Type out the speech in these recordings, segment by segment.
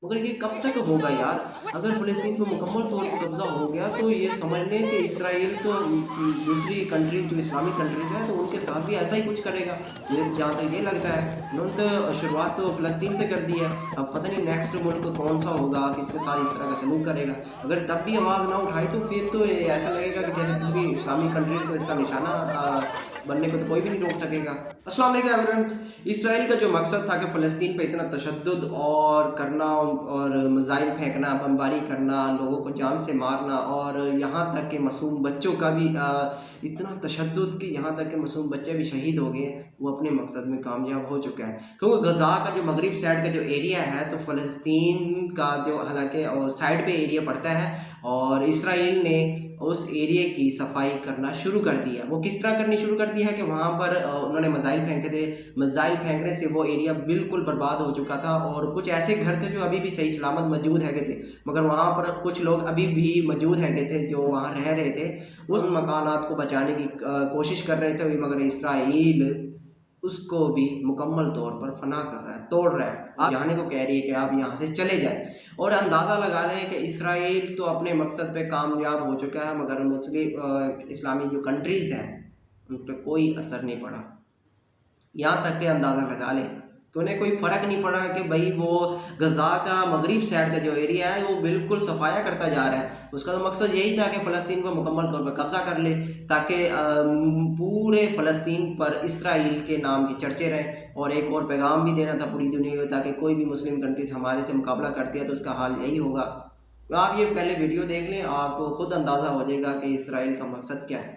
मगर ये कब तक होगा यार? अगर फ़लस्तीन पे मुकम्मल तौर पे कब्ज़ा हो गया तो ये समझ लें कि इसराइल तो दूसरी कंट्रीज़ जो इस्लामिक कंट्रीज़ हैं तो उनके साथ भी ऐसा ही कुछ करेगा। मुझे तो जहाँ तक ये लगता है, उन्होंने तो शुरुआत तो फ़लस्तीन से कर दी है। अब पता नहीं नेक्स्ट मुल्क कौन-सा होगा, किसके साथ इस तरह का सलूक करेगा। अगर तब भी आवाज़ ना उठाई तो फिर तो ये ऐसा लगेगा कि जैसे पूरी इस्लामिक कंट्रीज़ को इसका निशाना बनने को तो कोई भी नहीं रोक सकेगा। अस्सलाम वालेकुम एवरीवन। इसराइल का जो मकसद था कि फ़लस्तीन पे इतना तशद्दुद और करना और मिज़ाइल फेंकना, बमबारी करना, लोगों को जान से मारना और यहाँ तक कि मासूम बच्चों का भी इतना तशद्दुद कि यहाँ तक कि मासूम बच्चे भी शहीद हो गए, वो अपने मकसद में कामयाब हो चुका है। क्योंकि गज़ा का जो मगरिब साइड का जो एरिया है तो फ़लस्तीन का जो हालाँकि साइड पे एरिया पड़ता है और इसराइल ने उस एरिया की सफाई करना शुरू कर दिया। वो किस तरह करनी शुरू कर दी है कि वहाँ पर उन्होंने मिसाइल फेंके थे। मिसाइल फेंकने से वो एरिया बिल्कुल बर्बाद हो चुका था और कुछ ऐसे घर थे जो अभी भी सही सलामत मौजूद है थे, मगर वहाँ पर कुछ लोग अभी भी मौजूद है थे जो वहाँ रह रहे थे। उस मकानात को बचाने की कोशिश कर रहे थे, मगर इसराइल उसको भी मुकम्मल तौर पर फना कर रहा है, तोड़ रहा है। आप जाने को कह रही है कि आप यहाँ से चले जाएं और अंदाज़ा लगा लें कि इसराइल तो अपने मकसद पे कामयाब हो चुका है, मगर मुस्लिम इस्लामी जो कंट्रीज़ हैं उन पर कोई असर नहीं पड़ा। यहाँ तक के अंदाज़ा लगा लें कि उन्हें कोई फ़र्क नहीं पड़ा कि भाई वो गज़ा का मगरिब साइड का जो एरिया है वो बिल्कुल सफाया करता जा रहा है। उसका तो मकसद यही था कि फ़लस्तीन को मुकम्मल तौर पर कब्ज़ा कर ले, ताकि पूरे फ़लस्तीन पर इसराइल के नाम के चर्चे रहें। और एक और पैगाम भी देना था पूरी दुनिया को, ताकि कोई भी मुस्लिम कंट्रीज़ हमारे से मुकाबला करती है तो उसका हाल यही होगा। तो आप ये पहले वीडियो देख लें, आपको खुद अंदाज़ा हो जाएगा कि इसराइल का मकसद क्या है।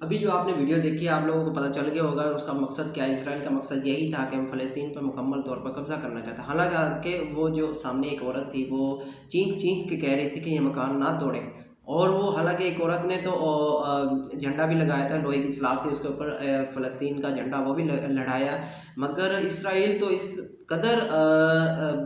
अभी जो आपने वीडियो देखी है आप लोगों को पता चल गया होगा उसका मकसद क्या है। इसराइल का मकसद यही था कि हम फ़लस्तीन पर मुकम्मल तौर पर कब्ज़ा करना चाहता। हालांकि वो जो सामने एक औरत थी वो चीख चीख के कह रही थी कि ये मकान ना तोड़ें, और वो हालांकि एक औरत ने तो झंडा भी लगाया था, लोहे की सलाख थी उसके ऊपर फ़लस्तीन का झंडा, वो भी लहराया। मगर इसराइल तो इस कदर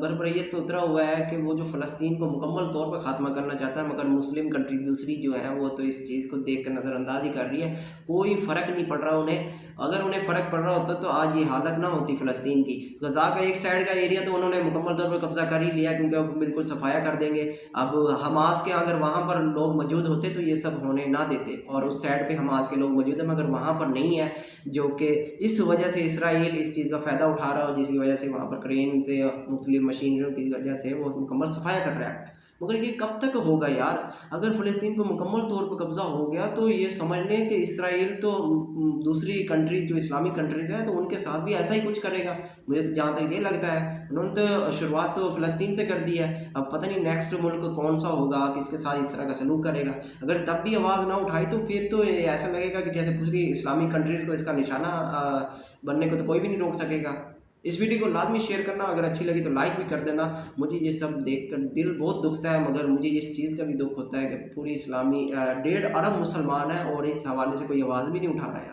बरबरीत पे उतरा हुआ है कि वो जो फ़लस्तीन को मुकम्मल तौर पर ख़ात्मा करना चाहता है, मगर मुस्लिम कंट्री दूसरी जो है वो तो इस चीज़ को देख कर नज़रअंदाज ही कर रही है। कोई फ़र्क नहीं पड़ रहा उन्हें। अगर उन्हें फ़र्क पड़ रहा होता तो आज ये हालत ना होती फ़लस्तीन की। गज़ा का एक साइड का एरिया तो उन्होंने मुकम्मल तौर पर कब्ज़ा कर ही लिया, क्योंकि अब बिल्कुल सफाया कर देंगे। अब हमास के अगर वहाँ पर लोग मौजूद होते तो ये सब होने ना देते, और उस साइड पे हमास के लोग मौजूद हैं मगर वहाँ पर नहीं है, जो कि इस वजह से इसराइल इस चीज़ का फ़ायदा उठा रहा हो, जिसकी वजह से वहाँ पर क्रेन से मुख्तलिफ मशीनरियों की वजह से वो मुकम्मल सफाया कर रहा है। मगर ये कब तक होगा यार? अगर फ़लस्तीन पर मुकम्मल तौर पर कब्ज़ा हो गया तो ये समझ लें कि इसराइल तो दूसरी कंट्री जो इस्लामिक कंट्रीज़ हैं तो उनके साथ भी ऐसा ही कुछ करेगा। मुझे तो जहाँ तक ये लगता है, उन्होंने तो शुरुआत तो फ़लस्तीन से कर दी है। अब पता नहीं नेक्स्ट मुल्क कौन सा होगा, किसके साथ इस तरह का सलूक करेगा। अगर तब भी आवाज़ ना उठाई तो फिर तो ऐसा लगेगा कि जैसे पूरी इस्लामिक कंट्रीज़ को इसका निशाना बनने को तो कोई भी नहीं रोक सकेगा। इस वीडियो को लाजमी शेयर करना, अगर अच्छी लगी तो लाइक भी कर देना। मुझे ये सब देखकर दिल बहुत दुखता है, मगर मुझे इस चीज़ का भी दुख होता है कि पूरी इस्लामी 1.5 अरब मुसलमान है और इस हवाले से कोई आवाज़ भी नहीं उठा रहा है।